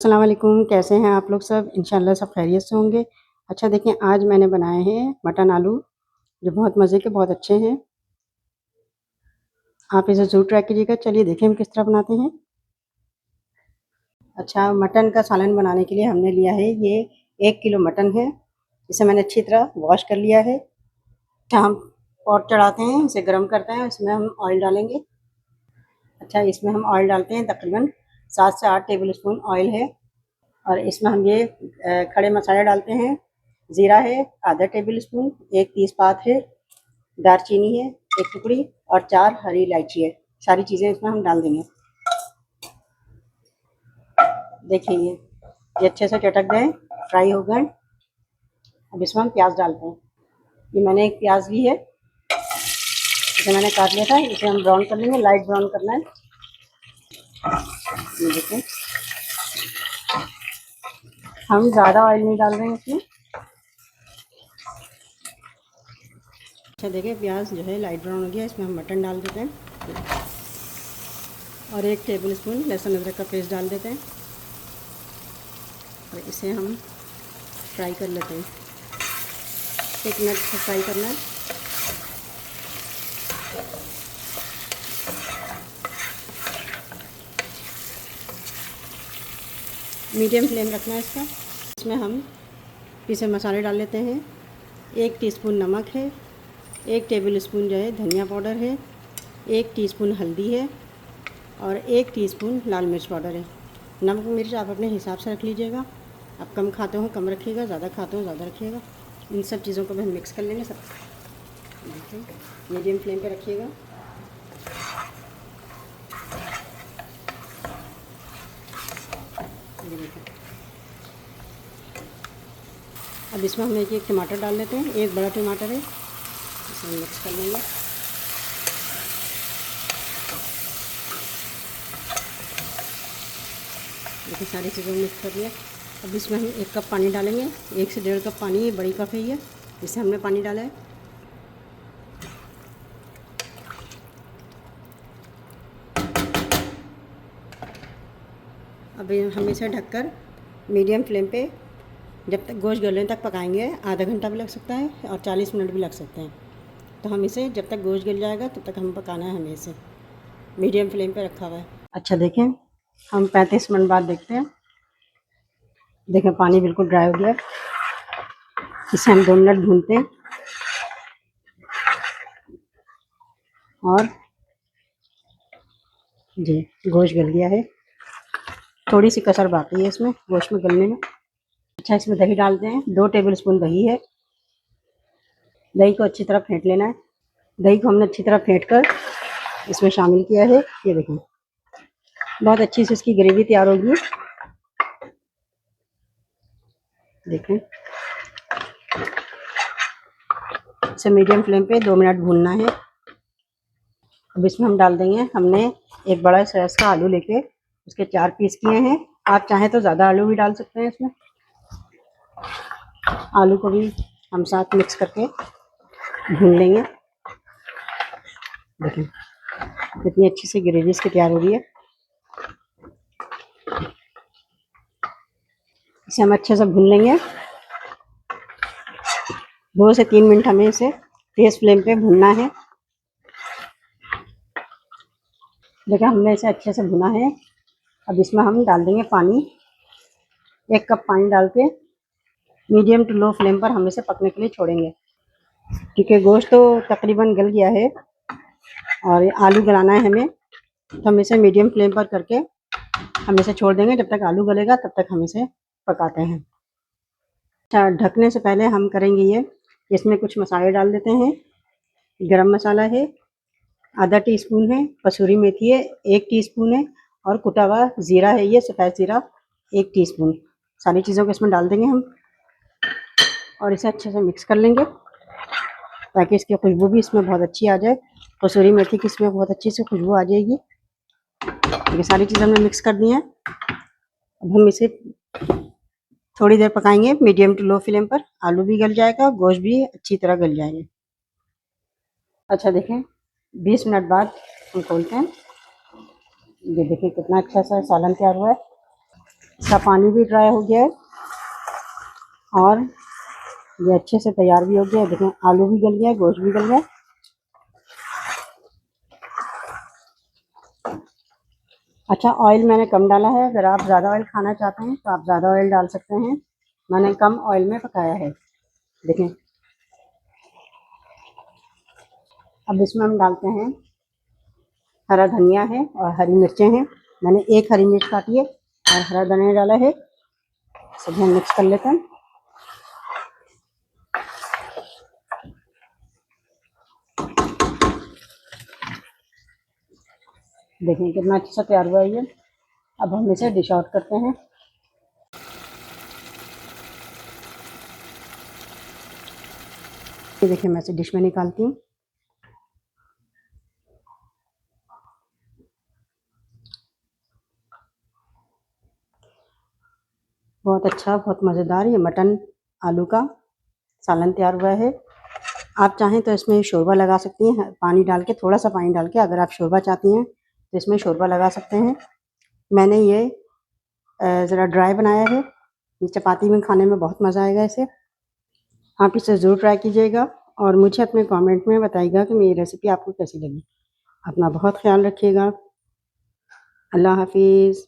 अस्सलाम वालेकुम, कैसे हैं आप लोग सब? इंशाल्लाह सब खैरियत से होंगे। अच्छा देखें, आज मैंने बनाए हैं मटन आलू, जो बहुत मज़े के बहुत अच्छे हैं। आप इसे ज़रूर ट्राई कीजिएगा। चलिए देखें हम किस तरह बनाते हैं। अच्छा, मटन का सालन बनाने के लिए हमने लिया है ये 1 किलो मटन है। इसे मैंने अच्छी तरह वॉश कर लिया है। अच्छा, हम पॉट चढ़ाते हैं, इसे गर्म करते हैं, इसमें हम ऑयल डालेंगे। अच्छा, इसमें हम ऑयल डालते हैं, तकरीबन 7 से 8 टेबल स्पून ऑयल है। और इसमें हम ये खड़े मसाले डालते हैं। ज़ीरा है आधा टेबल स्पून, 1 तेज़पात है, दालचीनी है 1 टुकड़ी और 4 हरी इलायची है। सारी चीज़ें इसमें हम डाल देंगे। देखिए ये अच्छे से चटक गए, फ्राई हो गए। अब इसमें हम प्याज डालते हैं। ये मैंने एक प्याज ली है, इसे मैंने काट लिया था। इसे हम ब्राउन कर लेंगे, लाइट ब्राउन करना है। ये देखिए, हम ज़्यादा ऑयल नहीं डाल रहे हैं इसमें। अच्छा देखिए, प्याज जो है लाइट ब्राउन हो गया। इसमें हम मटन डाल देते हैं और 1 टेबल स्पून लहसुन अदरक का पेस्ट डाल देते हैं और इसे हम फ्राई कर लेते हैं। 1 मिनट से फ्राई करना है। मीडियम फ्लेम रखना है इसका। इसमें हम पीसे मसाले डाल लेते हैं। 1 टीस्पून नमक है, 1 टेबल स्पून जो है धनिया पाउडर है, 1 टीस्पून हल्दी है और 1 टीस्पून लाल मिर्च पाउडर है। नमक मिर्च आप अपने हिसाब से रख लीजिएगा। आप कम खाते हो कम रखिएगा, ज़्यादा खाते हो ज़्यादा रखिएगा। इन सब चीज़ों को भी हम मिक्स कर लेंगे सब। देखिए, मीडियम फ्लेम पे रखिएगा। ये देखिए, अब इसमें हम एक टमाटर डाल लेते हैं। 1 बड़ा टमाटर है, इसे हम मिक्स कर लेंगे। देखिए, सारी चीज़ों को मिक्स कर लिया। अब इसमें हम 1 कप पानी डालेंगे। 1 से 1.5 कप पानी, ये बड़ी कप है ये, जिससे हमने पानी डाला है। अब हम इसे ढककर मीडियम फ्लेम पे जब तक गोश्त गलने तक पकाएंगे। आधा घंटा भी लग सकता है और 40 मिनट भी लग सकते हैं। तो हम इसे जब तक गोश्त गल जाएगा तब तक हम पकाना है। हमें इसे मीडियम फ्लेम पे रखा हुआ है। अच्छा देखें, हम 35 मिनट बाद देखते हैं। देखें, पानी बिल्कुल ड्राई हो गया। इसे हम 2 मिनट भूनते हैं और जी गोश्त गल गया है। थोड़ी सी कसर बाकी है इसमें गोश्त में गलने में। अच्छा, इसमें दही डालते हैं। 2 टेबल स्पून दही है। दही को अच्छी तरह फेंट लेना है। दही को हमने अच्छी तरह फेंट कर इसमें शामिल किया है। ये देखें, बहुत अच्छी से इसकी ग्रेवी तैयार होगी। देखें, इसे मीडियम फ्लेम पे 2 मिनट भूनना है। अब इसमें हम डाल देंगे, हमने एक बड़ा साइज का आलू लेके उसके 4 पीस किए हैं। आप चाहें तो ज़्यादा आलू भी डाल सकते हैं इसमें। आलू को भी हम साथ मिक्स करके भून लेंगे। देखें, कितनी अच्छी सी ग्रेवी इसकी तैयार हो रही है। इसे हम अच्छे से भून लेंगे। 2 से 3 मिनट हमें इसे तेज़ फ्लेम पे भूनना है। देखिए, हमने इसे अच्छे से भुना है। अब इसमें हम डाल देंगे पानी। 1 कप पानी डाल के मीडियम टू लो फ्लेम पर हम इसे पकने के लिए छोड़ेंगे। क्योंकि गोश्त तो तकरीबन गल गया है और आलू गलाना है हमें, तो हम इसे मीडियम फ्लेम पर करके हम इसे छोड़ देंगे। जब तक आलू गलेगा तब तक हम इसे पकाते हैं। अच्छा, ढकने से पहले हम करेंगे ये, इसमें कुछ मसाले डाल देते हैं। गरम मसाला है आधा टीस्पून है, कसूरी मेथी है 1 टीस्पून है और कुटा हुआ ज़ीरा है, ये सफ़ेद ज़ीरा 1 टीस्पून। सारी चीज़ों को इसमें डाल देंगे हम और इसे अच्छे से मिक्स कर लेंगे ताकि इसकी खुशबू भी इसमें बहुत अच्छी आ जाए। कसूरी मेथी की इसमें बहुत अच्छी सी खुशबू आ जाएगी। ये सारी चीज़ें हमने मिक्स कर दी हैं। अब हम इसे थोड़ी देर पकाएंगे मीडियम टू लो फ्लेम पर। आलू भी गल जाएगा, गोश्त भी अच्छी तरह गल जाएंगे। अच्छा देखें, 20 मिनट बाद हम खोलते हैं। ये देखिए, कितना अच्छा सा सालन तैयार हुआ है। इसका पानी भी ड्राई हो गया है और ये अच्छे से तैयार भी हो गया है। देखें आलू भी गल गया है, गोश्त भी गल गया है। अच्छा, ऑयल मैंने कम डाला है। अगर आप ज़्यादा ऑयल खाना चाहते हैं तो आप ज़्यादा ऑयल डाल सकते हैं। मैंने कम ऑयल में पकाया है। देखें, अब इसमें हम डालते हैं हरा धनिया है और हरी मिर्चें हैं। मैंने एक हरी मिर्च काटी है और हरा धनिया डाला है। सभी हम मिक्स कर लेते हैं। देखें कितना अच्छा सा तैयार हुआ है ये। अब हम इसे डिश आउट करते हैं। ये देखिए मैं इसे डिश में निकालती हूँ। बहुत अच्छा, बहुत मज़ेदार ये मटन आलू का सालन तैयार हुआ है। आप चाहें तो इसमें शोरबा लगा सकती हैं, पानी डाल के, थोड़ा सा पानी डाल के। अगर आप शोरबा चाहती हैं तो इसमें शोरबा लगा सकते हैं। मैंने ये ज़रा ड्राई बनाया है। ये चपाती में खाने में बहुत मज़ा आएगा इसे। आप इसे ज़रूर ट्राई कीजिएगा और मुझे अपने कमेंट में बताइएगा कि मेरी रेसिपी आपको कैसी लगी। अपना बहुत ख्याल रखिएगा। अल्लाह हाफिज़।